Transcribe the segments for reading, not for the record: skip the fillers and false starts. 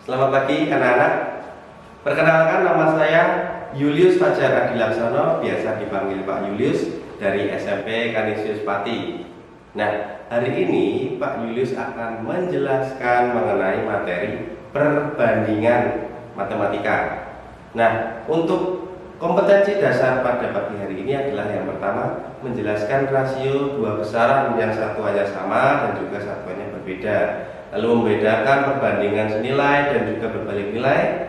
Selamat pagi anak-anak. Perkenalkan, nama saya Julius Fajar Adi Laksono, biasa dipanggil Pak Julius, dari SMP Kanisius Pati. Nah, hari ini Pak Julius akan menjelaskan mengenai materi perbandingan matematika. Nah, untuk kompetensi dasar pada pagi hari ini adalah yang pertama, menjelaskan rasio dua besaran yang satuannya sama dan juga satuannya berbeda, lalu membedakan perbandingan senilai dan juga berbalik nilai,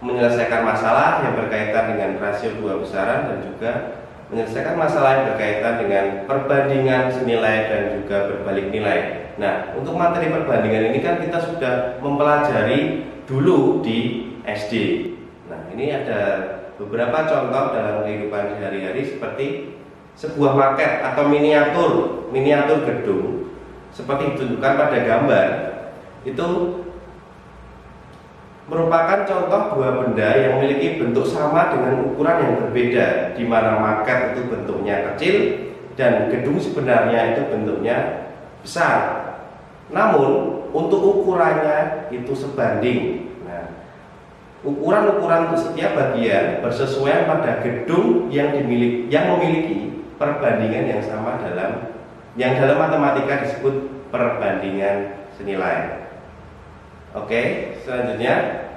menyelesaikan masalah yang berkaitan dengan rasio dua besaran dan juga menyelesaikan masalah yang berkaitan dengan perbandingan senilai dan juga berbalik nilai. Nah, untuk materi perbandingan ini kan kita sudah mempelajari dulu di SD. Nah, ini ada beberapa contoh dalam kehidupan sehari-hari seperti sebuah maket atau miniatur gedung seperti ditunjukkan pada gambar. Itu merupakan contoh dua benda yang memiliki bentuk sama dengan ukuran yang berbeda, di mana maket itu bentuknya kecil dan gedung sebenarnya itu bentuknya besar. Namun untuk ukurannya itu sebanding. Ukuran-ukuran untuk setiap bagian bersesuaian pada gedung yang memiliki perbandingan yang sama dalam matematika disebut perbandingan senilai. Oke, selanjutnya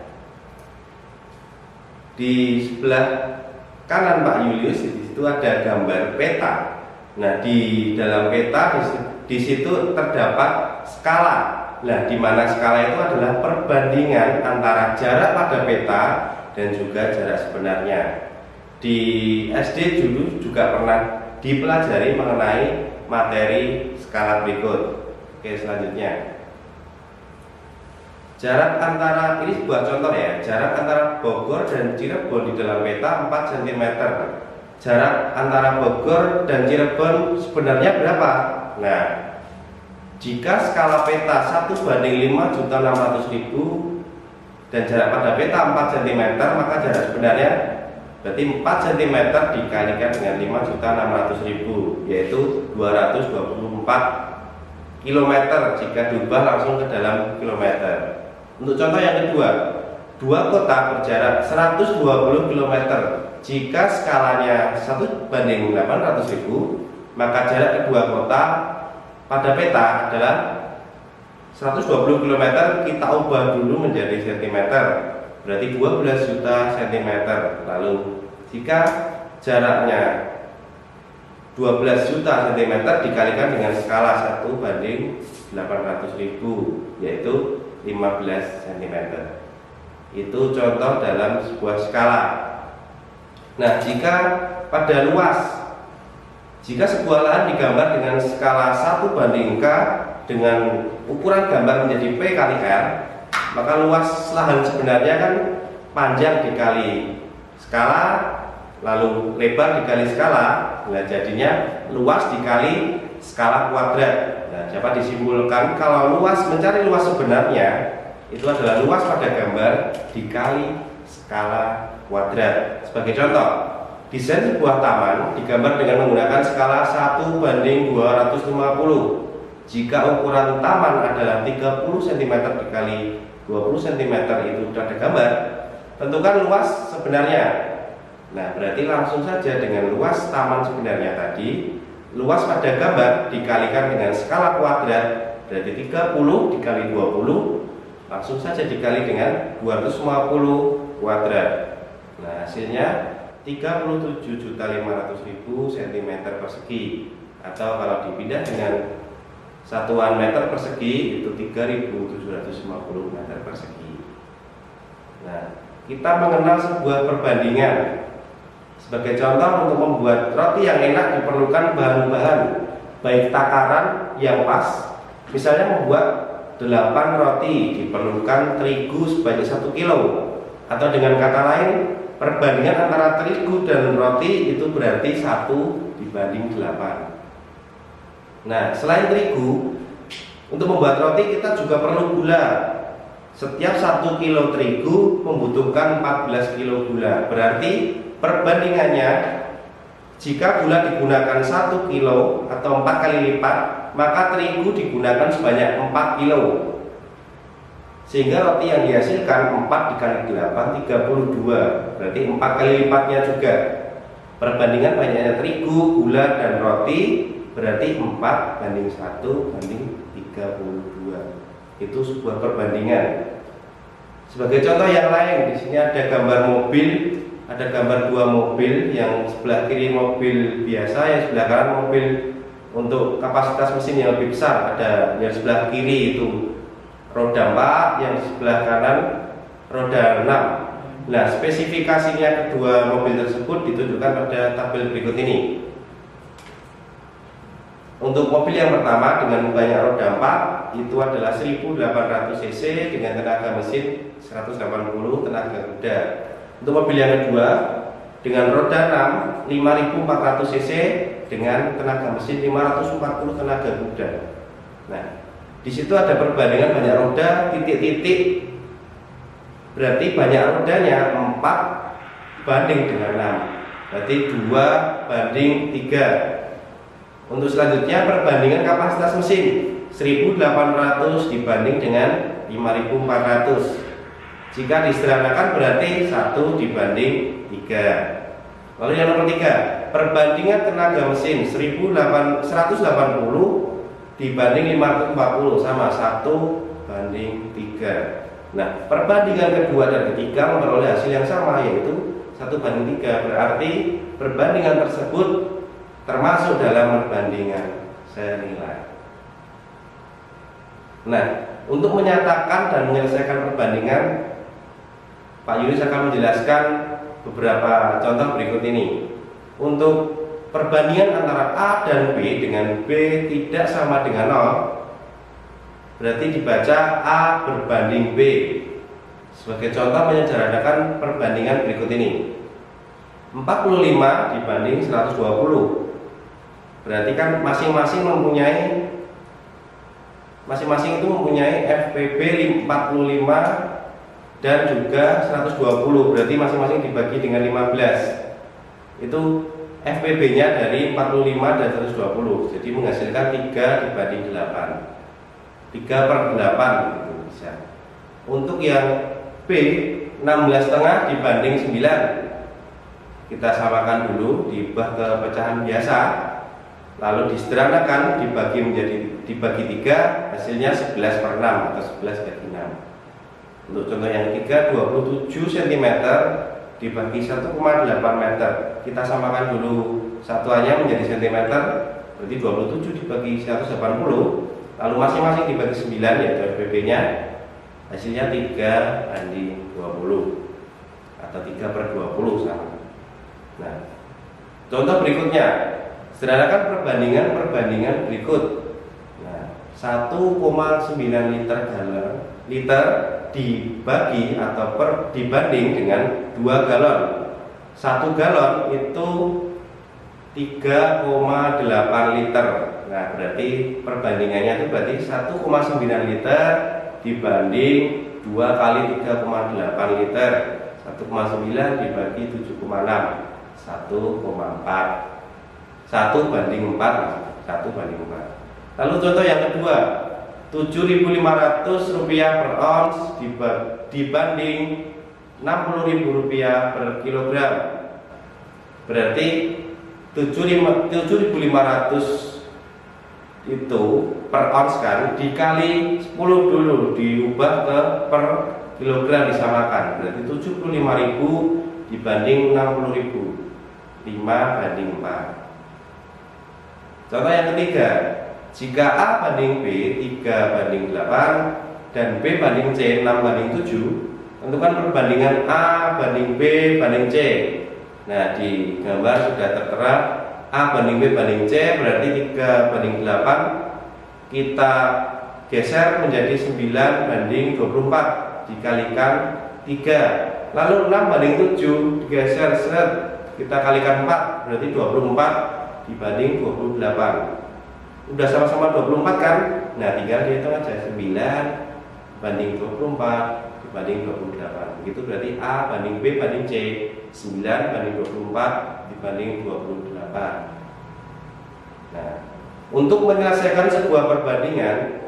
di sebelah kanan Pak Julius di situ ada gambar peta. Nah, di dalam peta di situ terdapat skala. Nah, di mana skala itu adalah perbandingan antara jarak pada peta dan juga jarak sebenarnya. Di SD dulu juga pernah dipelajari mengenai materi skala berikut. Oke, selanjutnya. Jarak antara, ini sebuah contoh ya, jarak antara Bogor dan Cirebon di dalam peta 4 cm. Jarak antara Bogor dan Cirebon sebenarnya berapa? Nah, jika skala peta 1:5.600.000 dan jarak pada peta 4 cm, maka jarak sebenarnya berarti 4 cm dikalikan dengan 5.600.000, yaitu 224 km jika diubah langsung ke dalam kilometer. Untuk contoh yang kedua, dua kota berjarak 120 km. Jika skalanya 1:800.000, maka jarak kedua kota pada peta adalah 120 km, kita ubah dulu menjadi cm, berarti 12 juta cm. Lalu jika jaraknya 12 juta cm dikalikan dengan skala 1:800.000, yaitu 15 cm. Itu contoh dalam sebuah skala. Nah, jika pada luas, jika sebuah lahan digambar dengan skala 1:K dengan ukuran gambar menjadi P kali R, maka luas lahan sebenarnya kan panjang dikali skala, lalu lebar dikali skala, nah jadinya luas dikali skala kuadrat. Nah, dapat disimpulkan kalau mencari luas sebenarnya itu adalah luas pada gambar dikali skala kuadrat. Sebagai contoh, desain sebuah taman digambar dengan menggunakan skala 1:250. Jika ukuran taman adalah 30 cm dikali 20 cm, itu sudah ada gambar. Tentukan luas sebenarnya. Nah, berarti langsung saja dengan luas taman sebenarnya tadi, luas pada gambar dikalikan dengan skala kuadrat, berarti 30 dikali 20, langsung saja dikali dengan 250 kuadrat. Nah, hasilnya 37.500.000 cm persegi, atau kalau dipindah dengan satuan meter persegi itu 3.750 meter persegi. Nah, kita mengenal sebuah perbandingan. Sebagai contoh, untuk membuat roti yang enak diperlukan bahan-bahan, baik takaran yang pas. Misalnya membuat 8 roti diperlukan terigu sebanyak 1 kilo, atau dengan kata lain, perbandingan antara terigu dan roti itu berarti 1:8. Nah, selain terigu, untuk membuat roti kita juga perlu gula. Setiap 1 kilo terigu membutuhkan 14 kilo gula. Berarti perbandingannya, jika gula digunakan 1 kilo atau 4 kali lipat, maka terigu digunakan sebanyak 4 kilo. Sehingga roti yang dihasilkan 4 dikali 8 32, berarti 4 kali lipatnya juga. Perbandingan banyaknya terigu, gula, dan roti berarti 4 banding 1 banding 32. Itu sebuah perbandingan. Sebagai contoh yang lain, di sini ada gambar mobil, ada gambar dua mobil, yang sebelah kiri mobil biasa, yang sebelah kanan mobil untuk kapasitas mesin yang lebih besar. Ada yang sebelah kiri itu roda 4, yang sebelah kanan roda 6. Nah, spesifikasinya kedua mobil tersebut ditunjukkan pada tabel berikut ini. Untuk mobil yang pertama dengan banyak roda 4 itu adalah 1800 cc dengan tenaga mesin 180 tenaga kuda. Untuk mobil yang kedua dengan roda 6 5400 cc dengan tenaga mesin 540 tenaga kuda. Nah, di situ ada perbandingan banyak roda titik-titik. Berarti banyak rodanya 4 banding dengan 6. Berarti 2 banding 3. Untuk selanjutnya perbandingan kapasitas mesin 1800 dibanding dengan 5400. Jika disederhanakan berarti 1 dibanding 3. Lalu yang nomor 3, perbandingan tenaga mesin 180 dibanding 540 sama 1 banding 3. Nah, perbandingan kedua dan ketiga memperoleh hasil yang sama, yaitu 1 banding 3. Berarti perbandingan tersebut termasuk dalam perbandingan senilai. Nah, untuk menyatakan dan menyelesaikan perbandingan, Pak Yulius akan menjelaskan beberapa contoh berikut ini. Untuk perbandingan antara A dan B dengan B tidak sama dengan 0, berarti dibaca A berbanding B. Sebagai contoh menyederhanakan perbandingan berikut ini. 45 dibanding 120. Berarti kan masing-masing itu mempunyai FPB 45 dan juga 120. Berarti masing-masing dibagi dengan 15. Itu FPB-nya dari 45 dan 120. Jadi menghasilkan 3 dibanding 8. 3/8 gitu bisa. Untuk yang B 16,5 dibanding 9, kita samakan dulu, diubah ke pecahan biasa, lalu disederhanakan, dibagi 3, hasilnya 11/6 atau 11/6. Untuk contoh yang ketiga 27 cm dibagi 1,8 meter, kita samakan dulu satuannya menjadi cm, berarti 27 dibagi 180, lalu masing-masing dibagi 9 yaitu FPB nya, hasilnya 3/20 atau 3/20 sama. Nah, contoh berikutnya, sederhanakan perbandingan berikut. Nah, 1,9 liter dibagi atau dibanding dengan 2 galon. 1 galon itu 3,8 liter. Nah, berarti perbandingannya itu berarti 1,9 liter dibanding 2 kali 3,8 liter. 1,9 dibagi 7,6, 1,4. 1 banding 4. 1 banding 4. Lalu contoh yang kedua, Rp7.500 per ons dibanding Rp60.000 per kilogram. Berarti 7.500 itu per ons kan, dikali 10 dulu, diubah ke per kilogram disamakan. Berarti 75.000 dibanding 60.000, 5 banding 4. Contoh yang ketiga, jika A banding B 3 banding 8 dan B banding C 6 banding 7, tentukan perbandingan A banding B banding C. Nah, di gambar sudah tertera A banding B banding C, berarti 3 banding 8 kita geser menjadi 9 banding 24 dikalikan 3. Lalu 6 banding 7 digeser set, kita kalikan 4, berarti 24 dibanding 28. Udah sama-sama 24 kan? Nah, tinggal dihitung aja, 9 banding 24 dibanding 28. Begitu berarti A banding B banding C, 9 banding 24 dibanding 28. Nah, untuk menyelesaikan sebuah perbandingan